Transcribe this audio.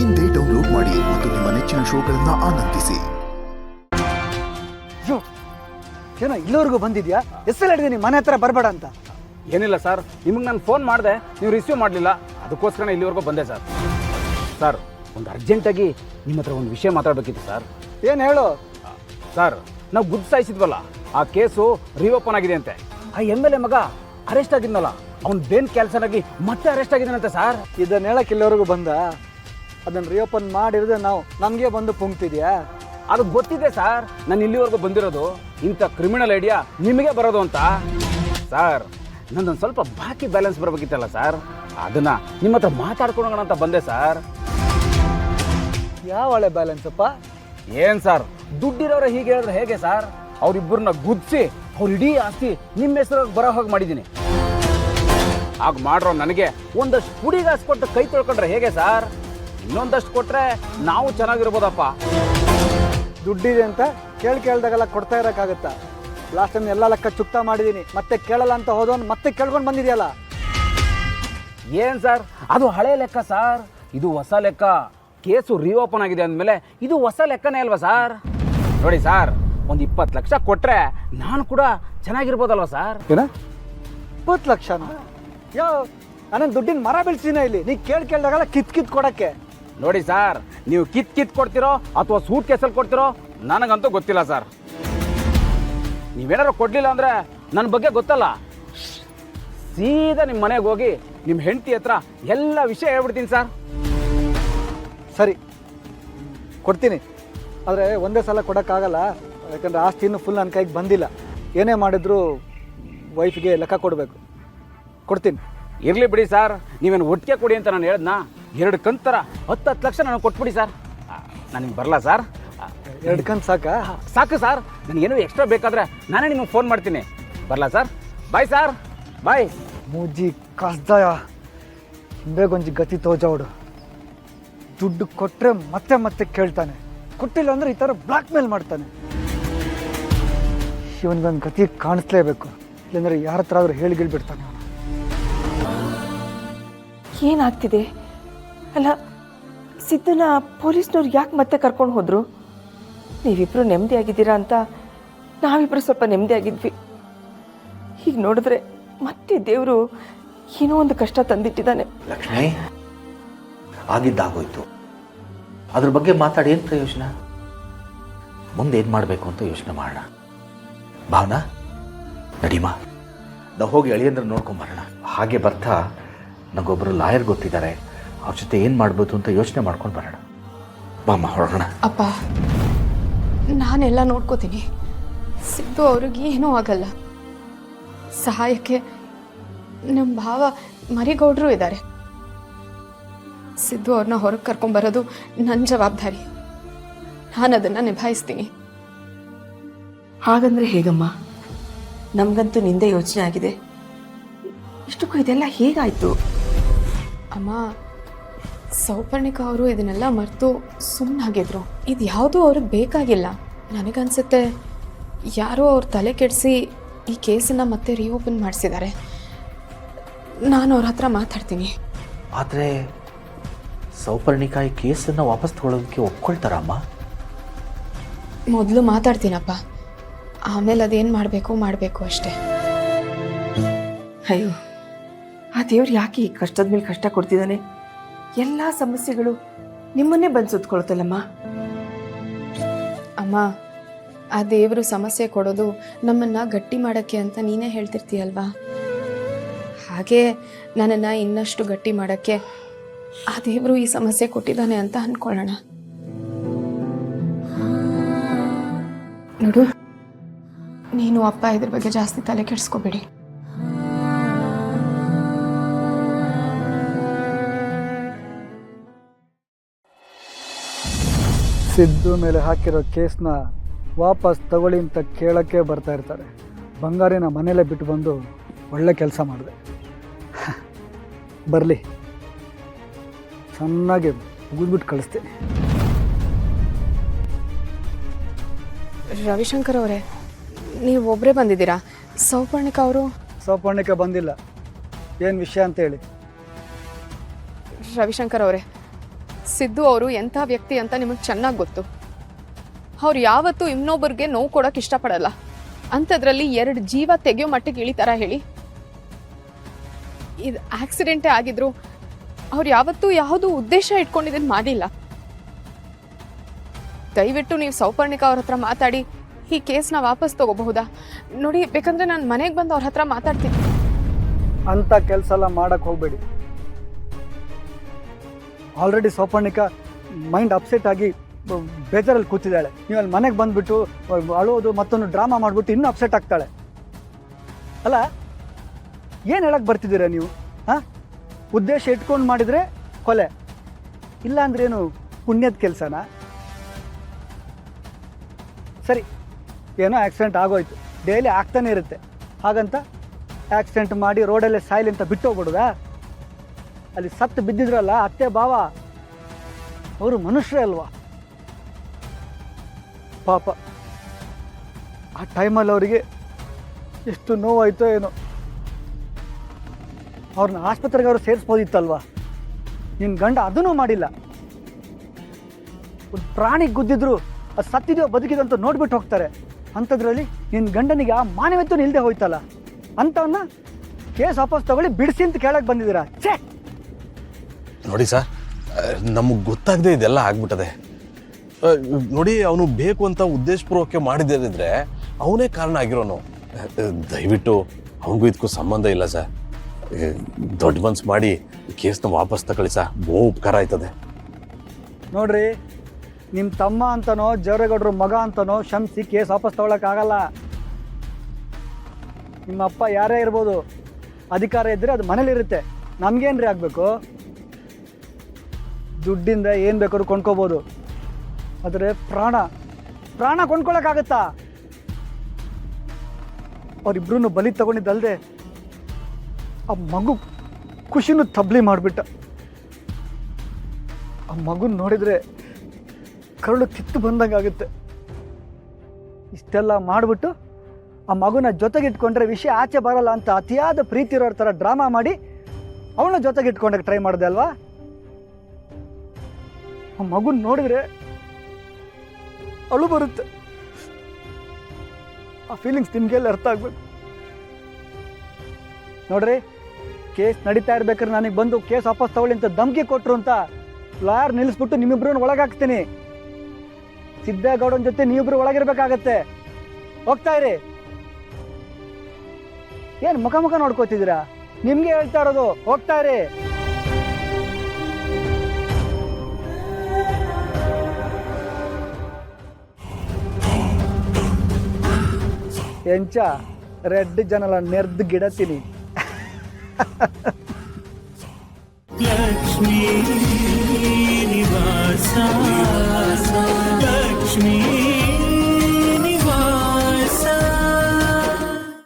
ಇಂದೇ ಡೌನ್ಲೋಡ್ ಮಾಡಿ ಮತ್ತು ನಿಮ್ಮ ನೆಚ್ಚಿನ ಶೋಗಳನ್ನು ಆನಂದಿಸಿ. ಏನೋ ಇಲ್ಲಿವರೆಗೂ ಬಂದಿದ್ಯಾ? ಎಷ್ಟೆಲ್ಲ ಹೇಳಿದೆ ನಿಮ್ಮ ಮನೆ ಹತ್ರ ಬರಬೇಡ ಅಂತ? ಏನಿಲ್ಲ ಸರ್, ನಿಮಗೆ ನಾನು ಫೋನ್ ಮಾಡಿದೆ, ನೀವು ರಿಸೀವ್ ಮಾಡಲಿಲ್ಲ, ಅದಕ್ಕೋಸ್ಕರ ಇಲ್ಲಿವರೆಗೂ ಬಂದೆ ಸರ್. ಸರ್, ಒಂದು ಅರ್ಜೆಂಟಾಗಿ ನಿಮ್ಮ ಹತ್ರ ಒಂದು ವಿಷಯ ಮಾತಾಡಬೇಕಿತ್ತು ಸರ್. ಏನು ಹೇಳು? ಸರ್, ನಾವು ಗುದ್ದು ಸಾಯಿಸಿದ್ವಲ್ಲ, ಆ ಕೇಸು ರಿಓಪನ್ ಆಗಿದೆ ಅಂತೆ. ಆ MLA ಮಗ ಅರೆಸ್ಟ್ ಆಗಿದ್ನಲ್ಲ, ಅವ್ನು ಬೇನ್ ಕ್ಯಾನ್ಸರ್ ಆಗಿ ಮತ್ತೆ ಅರೆಸ್ಟ್ ಆಗಿದ್ದಾನಂತೆ ಸರ್. ಇದನ್ನ ಹೇಳಕ್ಕೆ ಇಲ್ಲಿವರೆಗೂ ಬಂದ? ಅದನ್ನು ರಿಓಪನ್ ಮಾಡಿರೋದೇ ನಾವು, ನಮಗೆ ಬಂದು ಪುಂಕ್ತಿದ್ಯಾ? ಅದು ಗೊತ್ತಿದೆ ಸರ್, ನಾನು ಇಲ್ಲಿವರೆಗೂ ಬಂದಿರೋದು ಇಂಥ ಕ್ರಿಮಿನಲ್ ಐಡಿಯಾ ನಿಮಗೆ ಬರೋದು ಅಂತ. ಸರ್, ನಂದೊಂದು ಸ್ವಲ್ಪ ಬಾಕಿ ಬ್ಯಾಲೆನ್ಸ್ ಬರಬೇಕಿತ್ತಲ್ಲ ಸರ್, ಅದನ್ನ ನಿಮ್ಮ ಹತ್ರ ಮಾತಾಡ್ಕೊಳ್ಳೋಣ ಅಂತ ಬಂದೆ ಸರ್. ಯಾವ ಹಳೆ ಬ್ಯಾಲೆನ್ಸ್ ಅಪ್ಪ? ಏನು ಸರ್, ದುಡ್ಡಿರೋರು ಹೀಗೆ ಹೇಳಿದ್ರೆ ಹೇಗೆ ಸರ್? ಅವರಿಬ್ಬರನ್ನ ಗುದ್ದಿಸಿ ಅವ್ರ ಇಡೀ ಆಸ್ತಿ ನಿಮ್ಮ ಹೆಸರು ಬರೋ ಹಾಗೆ ಮಾಡಿದ್ದೀನಿ. ಆಗ ಮಾಡ್ರೋ ನನಗೆ ಒಂದಷ್ಟು ಪುಡಿಗಾಸು ಕೊಟ್ಟು ಕೈ ತೊಳ್ಕೊಂಡ್ರೆ ಹೇಗೆ ಸರ್? ಇನ್ನೊಂದಷ್ಟು ಕೊಟ್ಟರೆ ನಾವು ಚೆನ್ನಾಗಿರ್ಬೋದಪ್ಪ. ದುಡ್ಡಿದೆ ಅಂತ ಕೇಳ್ದಾಗೆಲ್ಲ ಕೊಡ್ತಾ ಇರೋಕ್ಕಾಗತ್ತಾ? ಲಾಸ್ಟ್ ಟೈಮ್ ಎಲ್ಲ ಲೆಕ್ಕ ಚುಕ್ತಾ ಮಾಡಿದ್ದೀನಿ, ಮತ್ತೆ ಕೇಳಲ್ಲ ಅಂತ ಹೋದವನು ಮತ್ತೆ ಕೇಳ್ಕೊಂಡು ಬಂದಿದೆಯಲ್ಲ. ಏನು ಸರ್, ಅದು ಹಳೆ ಲೆಕ್ಕ ಸರ್, ಇದು ಹೊಸ ಲೆಕ್ಕ. ಕೇಸು ರಿಓಪನ್ ಆಗಿದೆ ಅಂದಮೇಲೆ ಇದು ಹೊಸ ಲೆಕ್ಕನೇ ಅಲ್ವಾ ಸರ್? ನೋಡಿ ಸರ್, ಒಂದು 20 ಲಕ್ಷ ಕೊಟ್ಟರೆ ನಾನು ಕೂಡ ಚೆನ್ನಾಗಿರ್ಬೋದಲ್ವ ಸರ್? ಏನ 20 ಲಕ್ಷನ? ಯಾವ ನಾನೇನು ದುಡ್ಡಿನ ಮರ ಬೆಳೆಸಿನ ಇಲ್ಲಿ? ನೀ ಕೇಳ್ದಾಗೆಲ್ಲ ಕಿತ್ ಕೊಡಕ್ಕೆ. ನೋಡಿ ಸರ್, ನೀವು ಕಿತ್ ಕೊಡ್ತಿರೋ ಅಥವಾ ಸೂಟ್ ಕೇಸಲ್ಲಿ ಕೊಡ್ತಿರೋ ನನಗಂತೂ ಗೊತ್ತಿಲ್ಲ ಸರ್. ನೀವೇನಾರು ಕೊಡಲಿಲ್ಲ ಅಂದರೆ ನನ್ನ ಬಗ್ಗೆ ಗೊತ್ತಲ್ಲ, ಸೀದಾ ನಿಮ್ಮ ಮನೆಗೆ ಹೋಗಿ ನಿಮ್ಮ ಹೆಂಡತಿ ಹತ್ರ ಎಲ್ಲ ವಿಷಯ ಹೇಳ್ಬಿಡ್ತೀನಿ ಸರ್. ಸರಿ, ಕೊಡ್ತೀನಿ, ಆದರೆ ಒಂದೇ ಸಲ ಕೊಡೋಕ್ಕಾಗಲ್ಲ. ಯಾಕಂದರೆ ಆಸ್ತಿ ಇನ್ನೂ ಫುಲ್ ನನ್ನ ಕೈಗೆ ಬಂದಿಲ್ಲ. ಏನೇ ಮಾಡಿದ್ರು ವೈಫ್ಗೆ ಲೆಕ್ಕ ಕೊಡಬೇಕು. ಕೊಡ್ತೀನಿ. ಇರಲಿ ಬಿಡಿ ಸರ್, ನೀವೇನು ಒಟ್ಟಿಗೆ ಕೊಡಿ ಅಂತ ನಾನು ಹೇಳ್ದನಾ? 2 ಕಂತರ 10 ಲಕ್ಷ ನನಗೆ ಕೊಟ್ಬಿಡಿ ಸರ್. ನನಗೆ ಬರಲ್ಲ ಸರ್. 2 ಕಂತು ಸಾಕಾ? ಸಾಕು ಸರ್, ನನಗೇನು ಎಕ್ಸ್ಟ್ರಾ ಬೇಕಾದರೆ ನಾನೇ ನಿಮಗೆ ಫೋನ್ ಮಾಡ್ತೀನಿ. ಬರಲ್ಲ ಸರ್, ಬಾಯ್ ಸರ್, ಬಾಯ್. ಮೂಜಿ ಕಸ್ದಾಯ ಬೇಗೊಂಜಿ ಗತಿ ತೋಜಾವಡು. ದುಡ್ಡು ಕೊಟ್ಟರೆ ಮತ್ತೆ ಮತ್ತೆ ಕೇಳ್ತಾನೆ, ಕೊಟ್ಟಿಲ್ಲ ಅಂದರೆ ಈ ಥರ ಬ್ಲ್ಯಾಕ್ ಮೇಲ್ ಮಾಡ್ತಾನೆ. ಇವನಿಗೊಂದು ಗತಿ ಕಾಣಿಸ್ಲೇಬೇಕು, ಇಲ್ಲಾಂದರೆ ಯಾರ ಹತ್ರ ಆದರೂ ಹೇಳಿಗಿಳ್ಬಿಡ್ತಾನೆ ಅವನು. ಏನಾಗ್ತಿದೆ? ಅಲ್ಲ, ಸಿದ್ಧನ ಪೊಲೀಸ್ನವ್ರು ಯಾಕೆ ಮತ್ತೆ ಕರ್ಕೊಂಡು ಹೋದರು? ನೀವಿಬ್ಬರು ನೆಮ್ಮದಿಯಾಗಿದ್ದೀರಾ ಅಂತ ನಾವಿಬ್ಬರು ಸ್ವಲ್ಪ ನೆಮ್ಮದಿಯಾಗಿದ್ವಿ. ಹೀಗೆ ನೋಡಿದ್ರೆ ಮತ್ತೆ ದೇವರು ಏನೋ ಒಂದು ಕಷ್ಟ ತಂದಿಟ್ಟಿದ್ದಾನೆ. ಲಕ್ಷ್ಮಿ, ಆಗಿದ್ದಾಗೋಯ್ತು, ಅದ್ರ ಬಗ್ಗೆ ಮಾತಾಡಿ ಏನು ಪ್ರಯೋಜನ? ಮುಂದೆ ಏನು ಮಾಡಬೇಕು ಅಂತ ಯೋಚನೆ ಮಾಡೋಣ. ಭಾವನಾ, ನಡಿಮಾ, ನಾವು ಹೋಗಿ ಅಳಿಯಂದ್ರೆ ನೋಡ್ಕೊಂಬರೋಣ. ಹಾಗೆ ಬರ್ತಾ ನನಗೊಬ್ಬರು ಲಾಯರ್ ಗೊತ್ತಿದ್ದಾರೆ, ಅವ್ರ ಜೊತೆ ಏನು ಮಾಡ್ಬೋದು ಅಂತ ಯೋಚನೆ ಮಾಡ್ಕೊಂಡು ಬರೋಣ. ಬಾಮ್ಮ, ಹೊರಡೋಣ. ಅಪ್ಪ, ನಾನೆಲ್ಲ ನೋಡ್ಕೋತೀನಿ. ಸಿದ್ದು ಅವ್ರಿಗೆ ಏನೂ ಆಗಲ್ಲ. ಸಹಾಯಕ್ಕೆ ನಮ್ಮ ಭಾವ ಮರಿಗೌಡರು ಇದ್ದಾರೆ. ಸಿದ್ದು ಅವ್ರನ್ನ ಹೊರಗೆ ಕರ್ಕೊಂಬರೋದು ನನ್ನ ಜವಾಬ್ದಾರಿ. ನಾನು ಅದನ್ನು ನಿಭಾಯಿಸ್ತೀನಿ. ಹಾಗಂದ್ರೆ ಹೇಗಮ್ಮ? ನಮಗಂತೂ ನಿಂದೆ ಯೋಚನೆ ಆಗಿದೆ. ಇಷ್ಟಕ್ಕೂ ಇದೆಲ್ಲ ಹೇಗಾಯಿತು? ಅಮ್ಮ, ಸೌಪರ್ಣಿಕಾ ಅವರು ಇದನ್ನೆಲ್ಲ ಮರೆತು ಸುಮ್ಮನಾಗಿದ್ರು. ಇದು ಯಾವುದೂ ಅವ್ರಿಗೆ ಬೇಕಾಗಿಲ್ಲ. ನನಗನ್ಸುತ್ತೆ ಯಾರೋ ಅವ್ರ ತಲೆ ಕೆಡಿಸಿ ಈ ಕೇಸನ್ನು ಮತ್ತೆ ರಿಓಪನ್ ಮಾಡಿಸಿದ್ದಾರೆ. ನಾನು ಅವ್ರ ಹತ್ರ ಮಾತಾಡ್ತೀನಿ. ಆದರೆ ಸೌಪರ್ಣಿಕಾ ಈ ಕೇಸನ್ನು ವಾಪಸ್ ತಗೊಳ್ಳೋದಕ್ಕೆ ಒಪ್ಕೊಳ್ತಾರಮ್ಮ? ಮೊದಲು ಮಾತಾಡ್ತೀನಪ್ಪ, ಆಮೇಲೆ ಅದೇನು ಮಾಡಬೇಕು ಅಷ್ಟೇ. ಅಯ್ಯೋ, ಆ ದೇವ್ರು ಯಾಕೆ ಈ ಕಷ್ಟದ ಮೇಲೆ ಕಷ್ಟ ಕೊಡ್ತಿದ್ದಾನೆ? ಎಲ್ಲ ಸಮಸ್ಯೆಗಳು ನಿಮ್ಮನ್ನೇ ಬಂದು ಸುತ್ಕೊಳ್ತಲ್ಲಮ್ಮ. ಅಮ್ಮ, ಆ ದೇವರು ಸಮಸ್ಯೆ ಕೊಡೋದು ನಮ್ಮನ್ನು ಗಟ್ಟಿ ಮಾಡೋಕ್ಕೆ ಅಂತ ನೀನೇ ಹೇಳ್ತಿರ್ತೀಯಲ್ವಾ? ಹಾಗೆ ನನ್ನನ್ನು ಇನ್ನಷ್ಟು ಗಟ್ಟಿ ಮಾಡೋಕ್ಕೆ ಆ ದೇವರು ಈ ಸಮಸ್ಯೆ ಕೊಟ್ಟಿದ್ದಾನೆ ಅಂತ ಅಂದ್ಕೊಳ್ಳೋಣ. ನೋಡು, ನೀನು ಅಪ್ಪ ಇದ್ರ ಬಗ್ಗೆ ಜಾಸ್ತಿ ತಲೆ ಕೆಡಿಸ್ಕೋಬೇಡಿ. ಸಿದ್ದು ಮೇಲೆ ಹಾಕಿರೋ ಕೇಸ್ನ ವಾಪಸ್ ತಗೊಳ್ಳಿ ಅಂತ ಕೇಳೋಕ್ಕೆ ಬರ್ತಾ ಇರ್ತಾರೆ. ಬಂಗಾರಿನ ಮನೇಲೇ ಬಿಟ್ಟು ಬಂದು ಒಳ್ಳೆ ಕೆಲಸ ಮಾಡಿದೆ. ಬರಲಿ, ಚೆನ್ನಾಗಿ ಮುಗಿದ್ಬಿಟ್ಟು ಕಳಿಸ್ತೀನಿ. ರವಿಶಂಕರ್ ಅವರೇ, ನೀವು ಒಬ್ಬರೇ ಬಂದಿದ್ದೀರಾ? ಸೌಪರ್ಣಿಕಾ ಅವರು? ಸೌಪರ್ಣಿಕ ಬಂದಿಲ್ಲ. ಏನು ವಿಷಯ ಅಂತ ಹೇಳಿ. ರವಿಶಂಕರ್ ಅವರೇ, ಸಿದ್ದು ಅವರು ಎಂಥ ವ್ಯಕ್ತಿ ಅಂತ ನಿಮಗೆ ಚೆನ್ನಾಗಿ ಗೊತ್ತು. ಅವ್ರು ಯಾವತ್ತೂ ಇನ್ನೊಬ್ಬರಿಗೆ ನೋವು ಕೊಡೋಕೆ ಇಷ್ಟಪಡಲ್ಲ. ಅಂಥದ್ರಲ್ಲಿ 2 ಜೀವ ತೆಗೆಯೋ ಮಟ್ಟಿಗೆ ಇಳಿತಾರ ಹೇಳಿ? ಇದು ಆಕ್ಸಿಡೆಂಟೇ ಆಗಿದ್ರು ಅವ್ರು ಯಾವತ್ತೂ ಯಾವುದೂ ಉದ್ದೇಶ ಇಟ್ಕೊಂಡಿದ್ದನ್ನು ಮಾಡಿಲ್ಲ. ದಯವಿಟ್ಟು ನೀವು ಸೌಪರ್ಣಿಕ ಅವ್ರ ಹತ್ರ ಮಾತಾಡಿ ಈ ಕೇಸ್ನ ವಾಪಸ್ ತಗೋಬಹುದಾ? ನೋಡಿ, ಬೇಕಂದ್ರೆ ನಾನು ಮನೆಗೆ ಬಂದು ಅವ್ರ ಹತ್ರ ಮಾತಾಡ್ತೀನಿ. ಅಂಥ ಕೆಲಸ ಎಲ್ಲ ಮಾಡೋಕ್ಕೆ ಹೋಗಬೇಡಿ. ಆಲ್ರೆಡಿ ಸೌಪರ್ಣಿಕ ಮೈಂಡ್ ಅಪ್ಸೆಟ್ ಆಗಿ ಬೇಜಾರಲ್ಲಿ ಕೂತಿದ್ದಾಳೆ. ನೀವು ಅಲ್ಲಿ ಮನೆಗೆ ಬಂದುಬಿಟ್ಟು ಅಳೋದು ಮತ್ತೊಂದು ಡ್ರಾಮಾ ಮಾಡಿಬಿಟ್ಟು ಇನ್ನೂ ಅಪ್ಸೆಟ್ ಆಗ್ತಾಳೆ. ಅಲ್ಲ, ಏನು ಹೇಳಕ್ಕೆ ಬರ್ತಿದ್ದೀರಾ ನೀವು? ಹಾಂ, ಉದ್ದೇಶ ಇಟ್ಕೊಂಡು ಮಾಡಿದರೆ ಕೊಲೆ, ಇಲ್ಲ ಅಂದ್ರೇನು ಪುಣ್ಯದ ಕೆಲಸನಾ? ಸರಿ, ಏನೋ ಆಕ್ಸಿಡೆಂಟ್ ಆಗೋಯ್ತು, ಡೈಲಿ ಆಗ್ತಾನೆ ಇರುತ್ತೆ. ಹಾಗಂತ ಆಕ್ಸಿಡೆಂಟ್ ಮಾಡಿ ರೋಡಲ್ಲೇ ಸಾಯ್ಲಿ ಅಂತ ಬಿಟ್ಟು ಹೋಗ್ಬಿಡುದಾ? ಅಲ್ಲಿ ಸತ್ತು ಬಿದ್ದಿದ್ರಲ್ಲ ಅತ್ತೆ ಭಾವ, ಅವರು ಮನುಷ್ಯರೇ ಅಲ್ವಾ? ಪಾಪ ಆ ಟೈಮಲ್ಲಿ ಅವರಿಗೆ ಎಷ್ಟು ನೋವಾಯಿತೋ ಏನೋ. ಅವ್ರನ್ನ ಆಸ್ಪತ್ರೆಗೆ ಅವರು ಸೇರಿಸ್ಬೋದಿತ್ತಲ್ವಾ? ನಿನ್ನ ಗಂಡ ಅದನ್ನೂ ಮಾಡಿಲ್ಲ. ಒಂದು ಪ್ರಾಣಿಗೆ ಗುದ್ದಿದ್ರು ಅದು ಸತ್ತಿದೆಯೋ ಬದುಕಿದೋ ಅಂತ ನೋಡ್ಬಿಟ್ಟು ಹೋಗ್ತಾರೆ. ಅಂಥದ್ರಲ್ಲಿ ನಿನ್ನ ಗಂಡನಿಗೆ ಆ ಮಾನವೀಯತೆ ಇಲ್ಲದೆ ಹೋಯ್ತಲ್ಲ, ಅಂಥವನ್ನ ಕೇಸ್ ವಾಪಸ್ ತಗೊಳ್ಳಿ, ಬಿಡಿಸಿ ಅಂತ ಕೇಳಕ್ಕೆ ಬಂದಿದ್ದೀರಾ? ಛೇ! ನೋಡಿ ಸರ್, ನಮಗೆ ಗೊತ್ತಾಗದೆ ಇದೆಲ್ಲ ಆಗ್ಬಿಟ್ಟದೆ. ನೋಡಿ, ಅವನು ಬೇಕು ಅಂತ ಉದ್ದೇಶಪೂರ್ವಕ ಮಾಡಿದ್ದಿದ್ರೆ ಅವನೇ ಕಾರಣ ಆಗಿರೋನು. ದಯವಿಟ್ಟು ಅವನಿಗೂ ಇದಕ್ಕೂ ಸಂಬಂಧ ಇಲ್ಲ ಸರ್. ದೊಡ್ಡ ಮನ್ಸು ಮಾಡಿ ಕೇಸ್ನ ವಾಪಸ್ ತಗೊಳ್ಳಿ ಸರ್, ಬಹು ಉಪಕಾರ ಆಯ್ತದೆ. ನೋಡ್ರಿ, ನಿಮ್ಮ ತಮ್ಮ ಅಂತನೋ ಜವರೇಗೌಡರು ಮಗ ಅಂತನೋ ಕ್ಷಮಿಸಿ ಕೇಸ್ ವಾಪಸ್ ತಗೊಳಕ್ಕಾಗಲ್ಲ. ನಿಮ್ಮ ಅಪ್ಪ ಯಾರೇ ಇರ್ಬೋದು, ಅಧಿಕಾರ ಇದ್ದರೆ ಅದು ಮನೇಲಿರುತ್ತೆ. ನಮಗೇನ್ರಿ ಆಗಬೇಕು? ದುಡ್ಡಿಂದ ಏನು ಬೇಕಾದ್ರೂ ಕೊಂಡ್ಕೋಬೋದು, ಆದರೆ ಪ್ರಾಣ ಕೊಂಡ್ಕೊಳಕ್ಕಾಗತ್ತಾ? ಅವರಿಬ್ರು ಬಲಿ ತಗೊಂಡಿದ್ದಲ್ದೆ ಆ ಮಗು ಖುಷಿನೂ ತಬ್ಲಿ ಮಾಡಿಬಿಟ್ಟ. ಆ ಮಗುನ ನೋಡಿದರೆ ಕರುಳು ಕಿತ್ತು ಬಂದಂಗೆ ಆಗುತ್ತೆ. ಇಷ್ಟೆಲ್ಲ ಮಾಡಿಬಿಟ್ಟು ಆ ಮಗುನ ಜೊತೆಗಿಟ್ಕೊಂಡ್ರೆ ವಿಷಯ ಆಚೆ ಬರಲ್ಲ ಅಂತ ಅತಿಯಾದ ಪ್ರೀತಿ ಇರೋರ ಥರ ಡ್ರಾಮಾ ಮಾಡಿ ಅವನ ಜೊತೆಗಿಟ್ಕೊಂಡಾಗ ಟ್ರೈ ಮಾಡಿದೆ ಅಲ್ವಾ? ಆ ಮಗುನ ನೋಡಿದ್ರೆ ಅಳು ಬರುತ್ತೆ. ಆ ಫೀಲಿಂಗ್ಸ್ ನಿಮಗೆಲ್ಲ ಅರ್ಥ ಆಗ್ಬೇಕು. ನೋಡ್ರಿ, ಕೇಸ್ ನಡೀತಾ ಇರ್ಬೇಕಾದ್ರೆ ನನಗೆ ಬಂದು ಕೇಸ್ ವಾಪಸ್ ತಗೊಳ್ಳಿ ಅಂತ ಧಮಕಿ ಕೊಟ್ಟರು ಅಂತ ಲಾಯರ್ ನಿಲ್ಲಿಸ್ಬಿಟ್ಟು ನಿಮ್ಮಿಬ್ರನ್ನ ಒಳಗಾಕ್ತೀನಿ. ಸಿದ್ದೇಗೌಡನ ಜೊತೆ ನೀವಿಬ್ರು ಒಳಗಿರ್ಬೇಕಾಗತ್ತೆ. ಹೋಗ್ತಾ ಇರಿ. ಏನು ಮುಖ ನೋಡ್ಕೋತಿದ್ದೀರಾ? ನಿಮ್ಗೆ ಹೇಳ್ತಾ ಇರೋದು, ಹೋಗ್ತಾ ಇರಿ. ಎಂಚ ರೆಡ್ ಜನಲ ನೆರ್ದು ಗಿಡತೀನಿ. ಲಕ್ಷ್ಮೀ ನಿವಾಸ